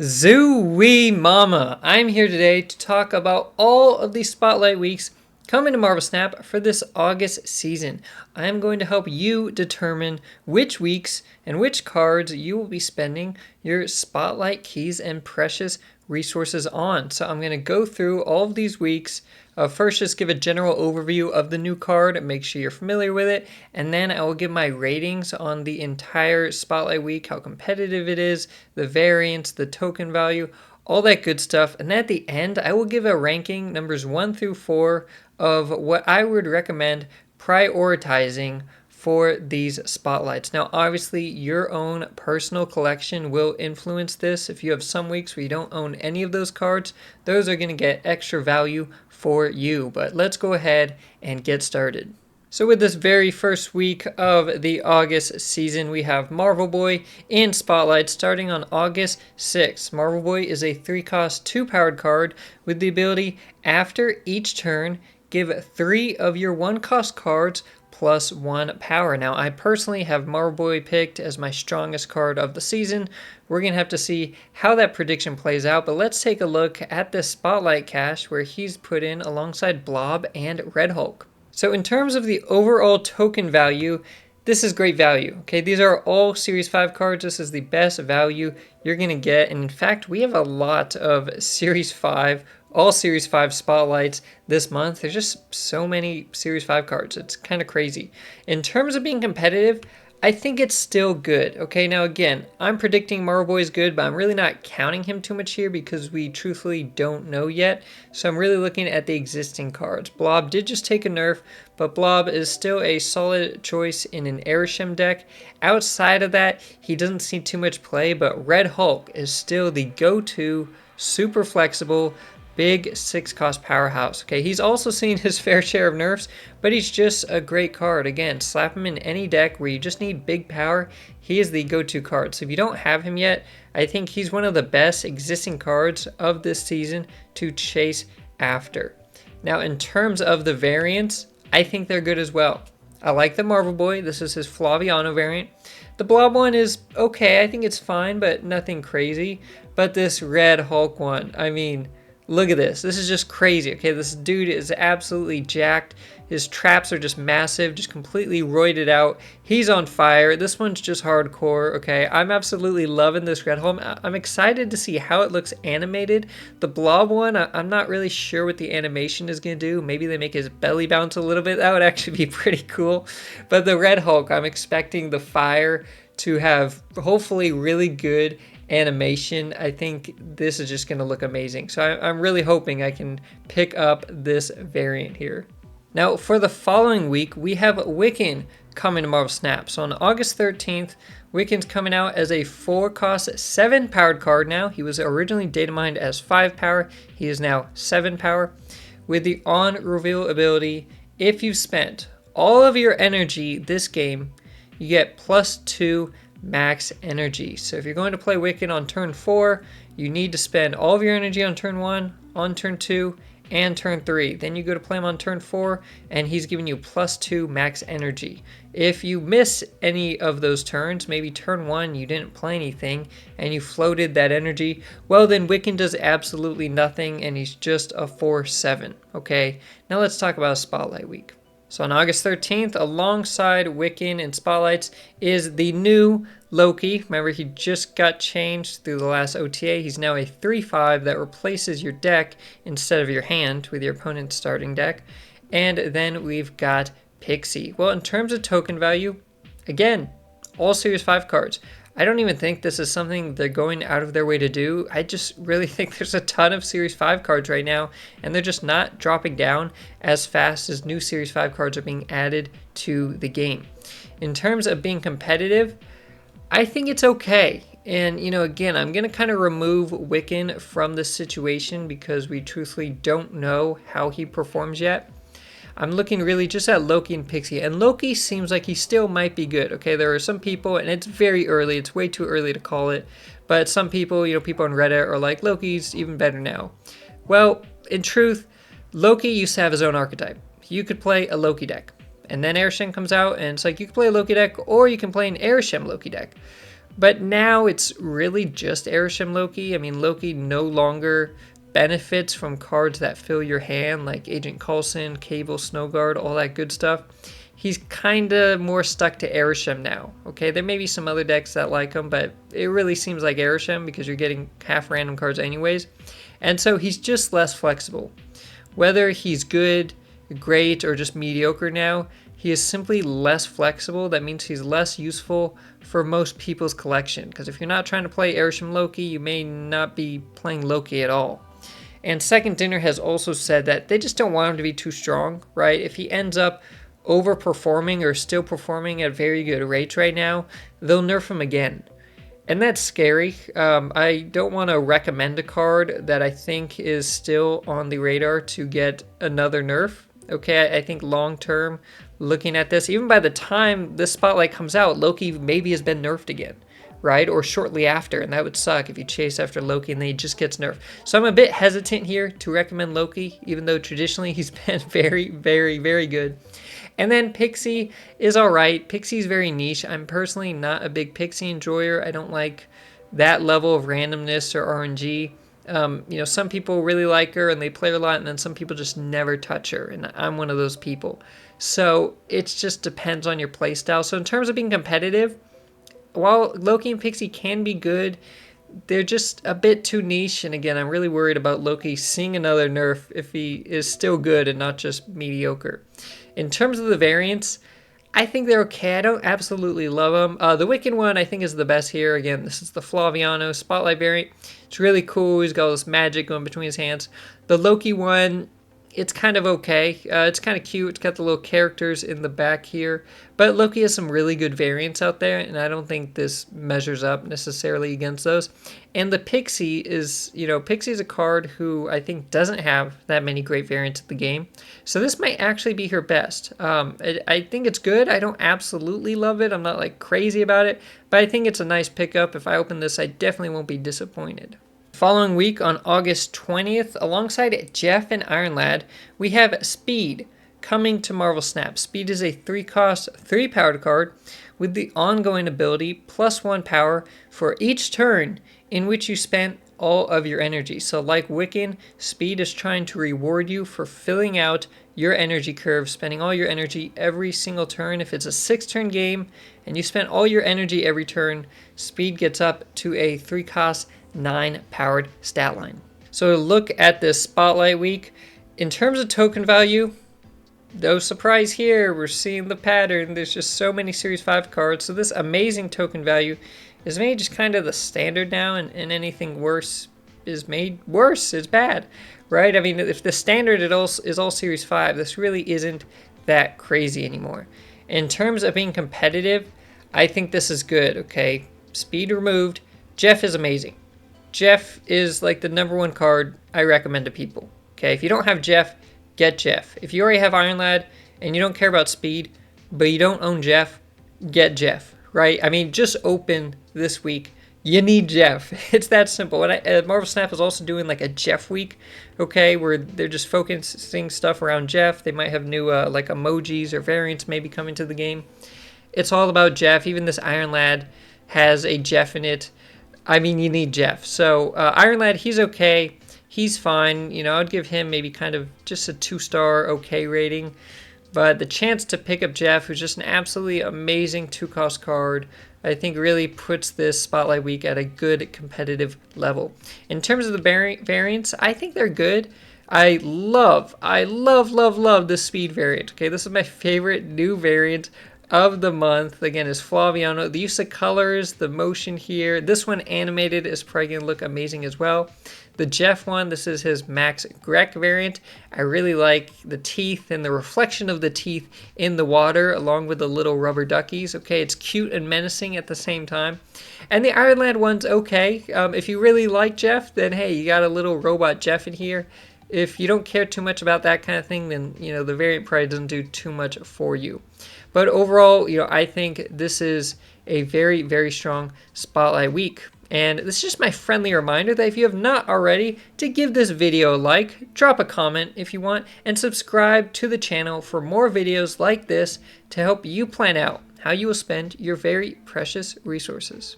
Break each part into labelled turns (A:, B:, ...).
A: Zoo-wee mama! I'm here today to talk about all of the spotlight weeks coming to Marvel Snap for this August season. I am going to help you determine which weeks and which cards you will be spending your spotlight keys and precious resources on. So I'm going to go through all of these weeks. First, just give a general overview of the new card and make sure you're familiar with it. And then I will give my ratings on the entire Spotlight week, how competitive it is, the variants, the token value, all that good stuff. And then at the end, I will give a ranking, numbers 1 through 4, of what I would recommend prioritizing for these spotlights. Now, obviously, your own personal collection will influence this. If you have some weeks where you don't own any of those cards, those are going to get extra value for you. But let's go ahead and get started. So with this very first week of the August season, we have Marvel Boy in Spotlight starting on August 6th. Marvel Boy is a 3-cost, 2-powered card with the ability, after each turn, give 3 of your 1-cost cards plus 1 power. Now, I personally have Marvel Boy picked as my strongest card of the season. We're going to have to see how that prediction plays out, but let's take a look at this Spotlight cache where he's put in alongside Blob and Red Hulk. So in terms of the overall token value, this is great value. Okay, these are all Series 5 cards. This is the best value you're going to get. And in fact, we have a lot of Series 5, all Series 5 spotlights this month. There's just so many Series 5 cards. It's kind of crazy. In terms of being competitive, I think it's still good. Okay, now again, I'm predicting Marvel Boy is good, but I'm really not counting him too much here because we truthfully don't know yet. So I'm really looking at the existing cards. Blob did just take a nerf, but Blob is still a solid choice in an Arishem deck. Outside of that, he doesn't see too much play, but Red Hulk is still the go-to, super flexible, big 6-cost powerhouse. Okay, he's also seen his fair share of nerfs, but he's just a great card. Again, slap him in any deck where you just need big power. He is the go-to card. So if you don't have him yet, I think he's one of the best existing cards of this season to chase after. Now, in terms of the variants, I think they're good as well. I like the Marvel Boy. This is his Flaviano variant. The Blob one is okay. I think it's fine, but nothing crazy. But this Red Hulk one, I mean, look at this. This is just crazy. Okay, this dude is absolutely jacked. His traps are just massive, just completely roided out. He's on fire. This one's just hardcore. Okay, I'm absolutely loving this Red Hulk. I'm excited to see how it looks animated. The Blob one, I'm not really sure what the animation is going to do. Maybe they make his belly bounce a little bit. That would actually be pretty cool. But the Red Hulk, I'm expecting the fire to have hopefully really good animation. I think this is just going to look amazing. So I'm really hoping I can pick up this variant here. Now for the following week, we have Wiccan coming to Marvel Snap. So on August 13th, Wiccan's coming out as a 4-cost, 7-powered card now. He was originally data mined as 5 power. He is now 7 power. With the on reveal ability, if you've spent all of your energy this game, you get +2 max energy. So if you're going to play Wiccan on turn 4, you need to spend all of your energy on turn 1, on turn 2, and turn 3. Then you go to play him on turn 4, and he's giving you +2 max energy. If you miss any of those turns, maybe turn 1 you didn't play anything, and you floated that energy, well then Wiccan does absolutely nothing, and he's just a 4/7. Okay, now let's talk about Spotlight Week. So on August 13th, alongside Wiccan and Spotlights is the new Loki. Remember, he just got changed through the last OTA. He's now a 3/5 that replaces your deck instead of your hand with your opponent's starting deck. And then we've got Pixie. Well, in terms of token value, again, all Series 5 cards. I don't even think this is something they're going out of their way to do. I just really think there's a ton of Series 5 cards right now, and they're just not dropping down as fast as new Series 5 cards are being added to the game. In terms of being competitive, I think it's okay. And, you know, again, I'm going to kind of remove Wiccan from this situation because we truthfully don't know how he performs yet. I'm looking really just at Loki and Pixie, and Loki seems like he still might be good. Okay, there are some people, and it's very early, it's way too early to call it, but some people, you know, people on Reddit are like, Loki's even better now. Well, in truth, Loki used to have his own archetype. You could play a Loki deck, and then Arishem comes out, and it's like you can play a Loki deck, or you can play an Arishem Loki deck. But now it's really just Airshim Loki. I mean, Loki no longer benefits from cards that fill your hand, like Agent Coulson, Cable, Snowguard, all that good stuff. He's kind of more stuck to Airshim now. Okay, there may be some other decks that like him, but it really seems like Airshim because you're getting half random cards anyways. And so he's just less flexible. Whether he's good, great, or just mediocre now, he is simply less flexible. That means he's less useful for most people's collection. Because if you're not trying to play Airshim Loki, you may not be playing Loki at all. And Second Dinner has also said that they just don't want him to be too strong, right? If he ends up overperforming or still performing at very good rates right now, they'll nerf him again. And that's scary. I don't want to recommend a card that I think is still on the radar to get another nerf. Okay, I think long term, looking at this, even by the time this spotlight comes out, Loki maybe has been nerfed again, right? Or shortly after, and that would suck if you chase after Loki and then he just gets nerfed. So I'm a bit hesitant here to recommend Loki, even though traditionally he's been very, very, very good. And then Pixie is alright. Pixie's very niche. I'm personally not a big Pixie enjoyer. I don't like that level of randomness or RNG. You know, some people really like her and they play her a lot, and then some people just never touch her, and I'm one of those people. So it just depends on your playstyle. So in terms of being competitive, while Loki and Pixie can be good, they're just a bit too niche. And again, I'm really worried about Loki seeing another nerf if he is still good and not just mediocre. In terms of the variants, I think they're okay. I don't absolutely love them. The Wiccan one I think is the best here. Again, this is the Flaviano Spotlight variant. It's really cool. He's got all this magic going between his hands. The Loki one, it's kind of okay. It's kind of cute. It's got the little characters in the back here. But Loki has some really good variants out there, and I don't think this measures up necessarily against those. And the Pixie is, you know, Pixie is a card who I think doesn't have that many great variants in the game. So this might actually be her best. I think it's good. I don't absolutely love it. I'm not like crazy about it, but I think it's a nice pickup. If I open this, I definitely won't be disappointed. Following week on August 20th, alongside Jeff and Iron Lad, we have Speed coming to Marvel Snap. Speed is a 3-cost, 3-powered card with the ongoing ability +1 power for each turn in which you spent all of your energy. So like Wiccan, Speed is trying to reward you for filling out your energy curve, spending all your energy every single turn. If it's a 6-turn game and you spent all your energy every turn, Speed gets up to a 3-cost, 9-powered stat line. So look at this Spotlight week. In terms of token value, no surprise here. We're seeing the pattern. There's just so many Series 5 cards. So this amazing token value is made just kind of the standard now, and anything worse is made worse. It's bad, right? I mean, if the standard is all Series 5, this really isn't that crazy anymore. In terms of being competitive, I think this is good, okay? Speed removed. Jeff is amazing. Jeff is like the #1 card I recommend to people. Okay, if you don't have Jeff, get Jeff. If you already have Iron Lad and you don't care about Speed, but you don't own Jeff, get Jeff, right? I mean, just open this week. You need Jeff. It's that simple. And Marvel Snap is also doing like a Jeff week, okay, where they're just focusing stuff around Jeff. They might have new like emojis or variants maybe coming to the game. It's all about Jeff. Even this Iron Lad has a Jeff in it. I mean, you need Jeff. So Iron Lad, he's okay. He's fine. You know, I'd give him maybe kind of just a 2-star okay rating. But the chance to pick up Jeff, who's just an absolutely amazing 2-cost card, I think really puts this Spotlight week at a good competitive level. In terms of the variants, I think they're good. I love this Speed variant. Okay, this is my favorite new variant of the month. Again, is Flaviano. The use of colors, the motion here. This one animated is probably going to look amazing as well. The Jeff one, this is his Max Grek variant. I really like the teeth and the reflection of the teeth in the water along with the little rubber duckies. Okay, it's cute and menacing at the same time. And the Iron Lad one's okay. If you really like Jeff, then hey, you got a little robot Jeff in here. If you don't care too much about that kind of thing, then you know the variant probably doesn't do too much for you. But overall, you know, I think this is a very, very strong Spotlight week. And this is just my friendly reminder that if you have not already, to give this video a like, drop a comment if you want, and subscribe to the channel for more videos like this to help you plan out how you will spend your very precious resources.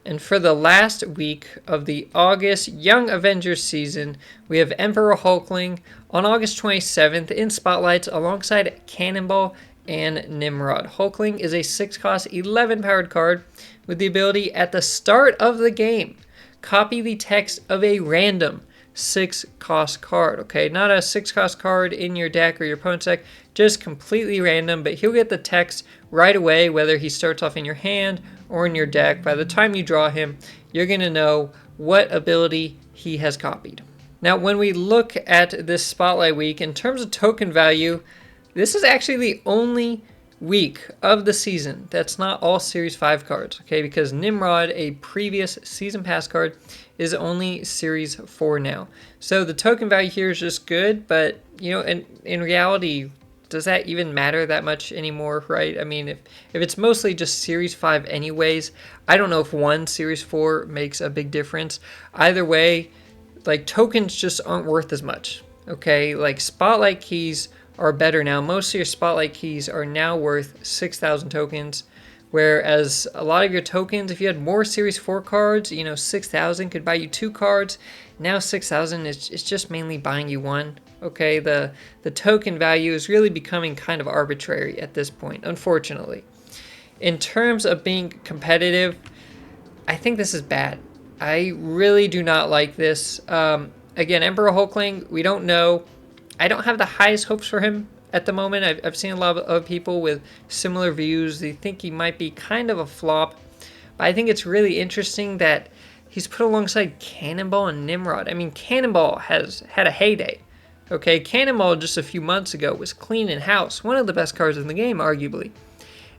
A: And for the last week of the August Young Avengers season, we have Emperor Hulkling on August 27th in Spotlights alongside Cannonball and Nimrod. Hulkling is a 6-cost, 11-powered card with the ability at the start of the game, copy the text of a random 6-cost card, okay? Not a 6-cost card in your deck or your opponent's deck, just completely random, but he'll get the text right away, whether he starts off in your hand or in your deck. By the time you draw him, you're going to know what ability he has copied. Now, when we look at this Spotlight week, in terms of token value, this is actually the only week of the season that's not all Series 5 cards, okay? Because Nimrod, a previous Season Pass card, is only Series 4 now. So the token value here is just good, but, you know, in reality, does that even matter that much anymore, right? I mean, if it's mostly just Series 5 anyways, I don't know if one Series 4 makes a big difference. Either way, like, tokens just aren't worth as much, okay? Like, Spotlight keys are better now. Most of your Spotlight keys are now worth 6,000 tokens, whereas a lot of your tokens, if you had more Series 4 cards, you know, 6,000 could buy you 2 cards. Now 6,000 is just mainly buying you 1. Okay, the token value is really becoming kind of arbitrary at this point, unfortunately. In terms of being competitive, I think this is bad. I really do not like this. Again, Emperor Hulkling, we don't know. I don't have the highest hopes for him at the moment. I've seen a lot of people with similar views. They think he might be kind of a flop. But I think it's really interesting that he's put alongside Cannonball and Nimrod. I mean, Cannonball has had a heyday. Okay, Cannonball just a few months ago was cleaning house, one of the best cards in the game, arguably.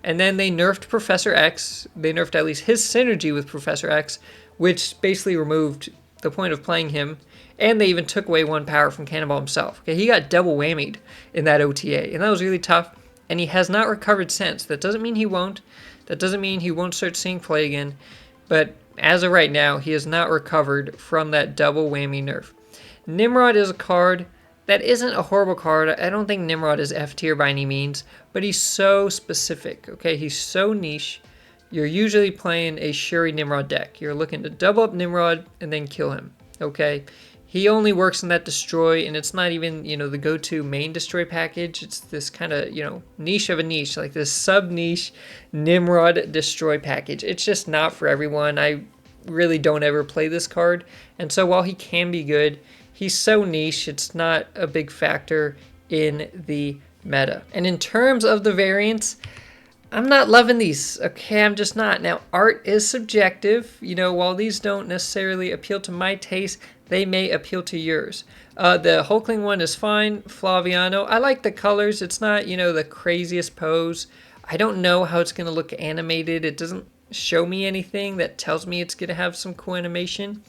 A: And then they nerfed Professor X. They nerfed at least his synergy with Professor X, which basically removed the point of playing him. And they even took away 1 power from Cannonball himself. Okay, he got double whammied in that OTA, and that was really tough. And he has not recovered since. That doesn't mean he won't. That doesn't mean he won't start seeing play again. But as of right now, he has not recovered from that double whammy nerf. Nimrod is a card that isn't a horrible card. I don't think Nimrod is F tier by any means, but he's so specific, okay? He's so niche. You're usually playing a Shuri Nimrod deck. You're looking to double up Nimrod and then kill him, okay? He only works in that destroy, and it's not even, you know, the go-to main destroy package. It's this kind of, you know, niche of a niche, like this sub-niche Nimrod destroy package. It's just not for everyone. I really don't ever play this card, and so while he can be good, he's so niche, it's not a big factor in the meta. And in terms of the variants, I'm not loving these, okay? I'm just not. Now, art is subjective. You know, while these don't necessarily appeal to my taste, they may appeal to yours. The Hulkling one is fine. Flaviano, I like the colors. It's not, you know, the craziest pose. I don't know how it's going to look animated. It doesn't show me anything that tells me it's going to have some cool animation.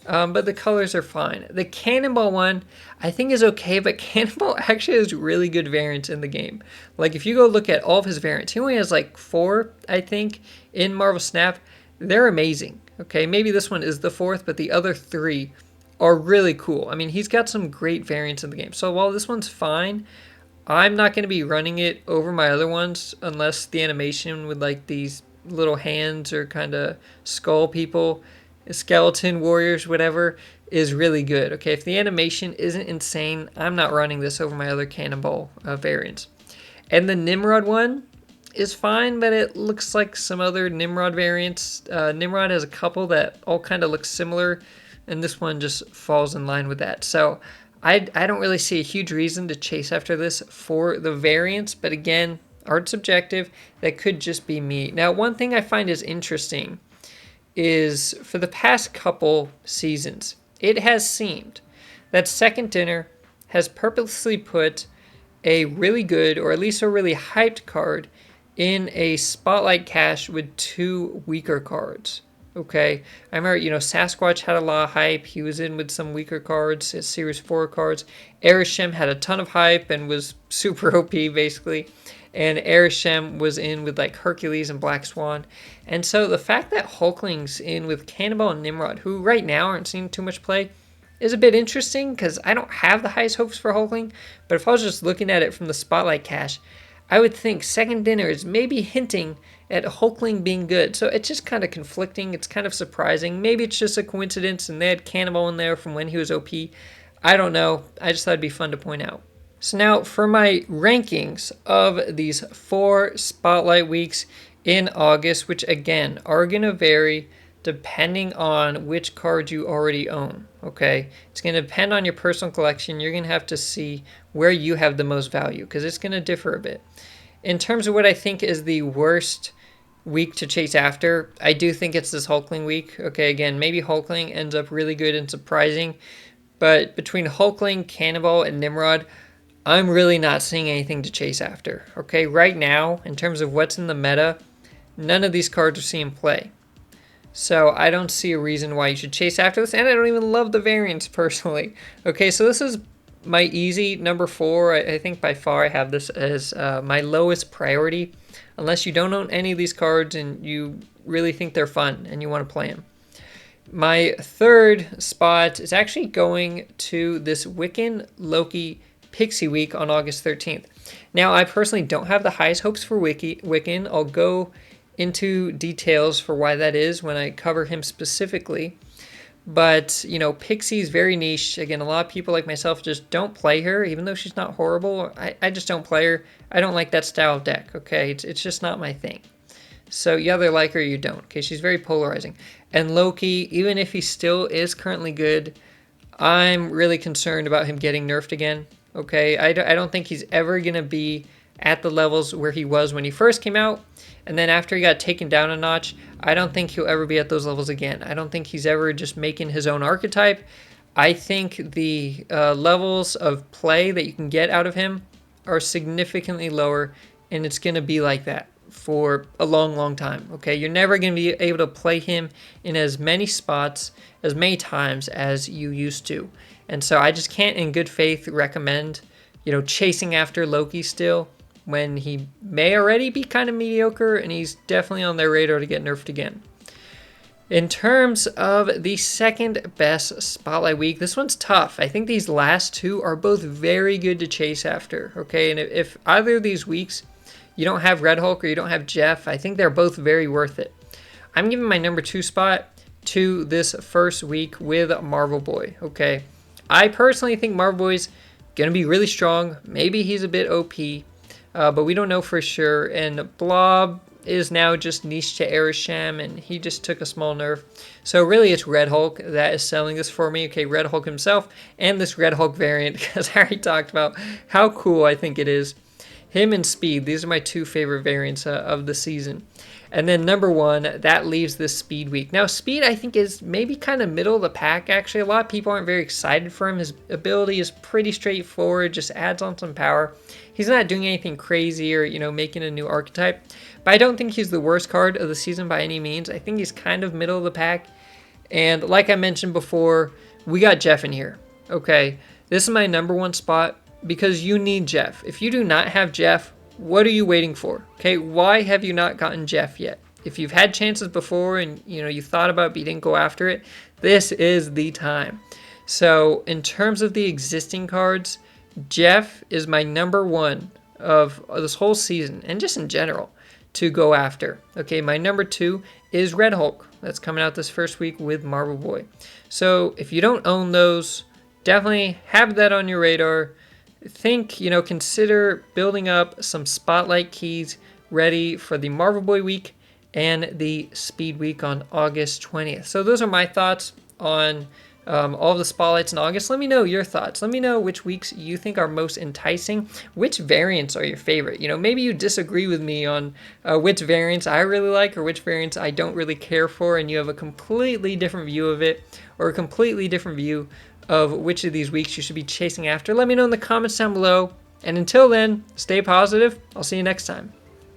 A: But the colors are fine. The Cannonball one, I think is okay, but Cannonball actually has really good variants in the game. Like, if you go look at all of his variants, he only has like 4, I think, in Marvel Snap. They're amazing, okay? Maybe this one is the 4th, but the other 3 are really cool. I mean, he's got some great variants in the game. So while this one's fine, I'm not going to be running it over my other ones unless the animation with like these little hands or kind of skull people, skeleton warriors, whatever, is really good. Okay, if the animation isn't insane, I'm not running this over my other Cannonball variants. And the Nimrod one is fine, but it looks like some other Nimrod variants. Nimrod has a couple that all kind of look similar, and this one just falls in line with that. So I don't really see a huge reason to chase after this for the variants, but again, art subjective. That could just be me. Now, one thing I find is interesting is for the past couple seasons, it has seemed that Second Dinner has purposely put a really good, or at least a really hyped card in a Spotlight cache with 2 weaker cards. Okay, I remember, you know, Sasquatch had a lot of hype. He was in with some weaker cards, his Series 4 cards. Arishem had a ton of hype and was super OP, basically. And Arishem was in with, like, Hercules and Black Swan. And so the fact that Hulkling's in with Cannonball and Nimrod, who right now aren't seeing too much play, is a bit interesting, because I don't have the highest hopes for Hulkling. But if I was just looking at it from the Spotlight cache, I would think Second Dinner is maybe hinting at Hulkling being good. So it's just kind of conflicting. It's kind of surprising. Maybe it's just a coincidence and they had Cannibal in there from when he was OP. I don't know. I just thought it'd be fun to point out. So now for my rankings of these 4 spotlight weeks in August, which again are going to vary depending on which cards you already own, okay? It's going to depend on your personal collection. You're going to have to see where you have the most value because it's going to differ a bit. In terms of what I think is the worst week to chase after, I do think it's this Hulkling week. Okay, again, maybe Hulkling ends up really good and surprising, but between Hulkling, Cannibal, and Nimrod, I'm really not seeing anything to chase after. Okay, right now, in terms of what's in the meta, none of these cards are seeing play. So I don't see a reason why you should chase after this, and I don't even love the variants personally. Okay, so this is my easy number 4. I think by far I have this as my lowest priority, unless you don't own any of these cards and you really think they're fun and you want to play them. My 3rd spot is actually going to this Wiccan Loki Pixie Week on August 13th. Now, I personally don't have the highest hopes for Wiccan. I'll go into details for why that is when I cover him specifically. But, you know, Pixie's very niche. Again, a lot of people like myself just don't play her, even though she's not horrible. I just don't play her. I don't like that style of deck, okay? It's just not my thing. So you either like her or you don't, okay? She's very polarizing. And Loki, even if he still is currently good, I'm really concerned about him getting nerfed again, okay? I don't think he's ever going to be at the levels where he was when he first came out. And then after he got taken down a notch, I don't think he'll ever be at those levels again. I don't think he's ever just making his own archetype. I think the levels of play that you can get out of him are significantly lower, and it's going to be like that for a long, long time. Okay, you're never going to be able to play him in as many spots, as many times as you used to. And so I just can't in good faith recommend, you know, chasing after Loki still, when he may already be kind of mediocre and he's definitely on their radar to get nerfed again. In terms of the second best spotlight week, this one's tough. I think these last 2 are both very good to chase after, okay? And if either of these weeks you don't have Red Hulk or you don't have Jeff, I think they're both very worth it. I'm giving my number 2 spot to this first week with Marvel Boy, okay? I personally think Marvel Boy's going to be really strong. Maybe he's a bit OP. But we don't know for sure. And Blob is now just niche to Erisham, and he just took a small nerf. So really it's Red Hulk that is selling this for me. Okay, Red Hulk himself and this Red Hulk variant, because I already talked about how cool I think it is. Him and Speed, these are my 2 favorite variants of the season. And then number 1, that leaves this Speed week. Now, Speed, I think, is maybe kind of middle of the pack, actually. A lot of people aren't very excited for him. His ability is pretty straightforward, just adds on some power. He's not doing anything crazy or, you know, making a new archetype. But I don't think he's the worst card of the season by any means. I think he's kind of middle of the pack. And like I mentioned before, we got Jeff in here. Okay, this is my number 1 spot because you need Jeff. If you do not have Jeff, what are you waiting for? Okay, why have you not gotten Jeff yet? If you've had chances before and you thought about it but you didn't go after it, this is the time. So in terms of the existing cards, Jeff is my number 1 of this whole season and just in general to go after. Okay, my number 2 is Red Hulk. That's coming out this first week with Marvel Boy. So if you don't own those, definitely have that on your radar. Think, consider building up some spotlight keys ready for the Marvel Boy week and the Speed week on August 20th. So those are my thoughts on all of the spotlights in August. Let me know your thoughts. Let me know which weeks you think are most enticing. Which variants are your favorite? Maybe you disagree with me on which variants I really like or which variants I don't really care for, and you have a completely different view of it or a completely different view of which of these weeks you should be chasing after. Let me know in the comments down below. And until then, stay positive. I'll see you next time.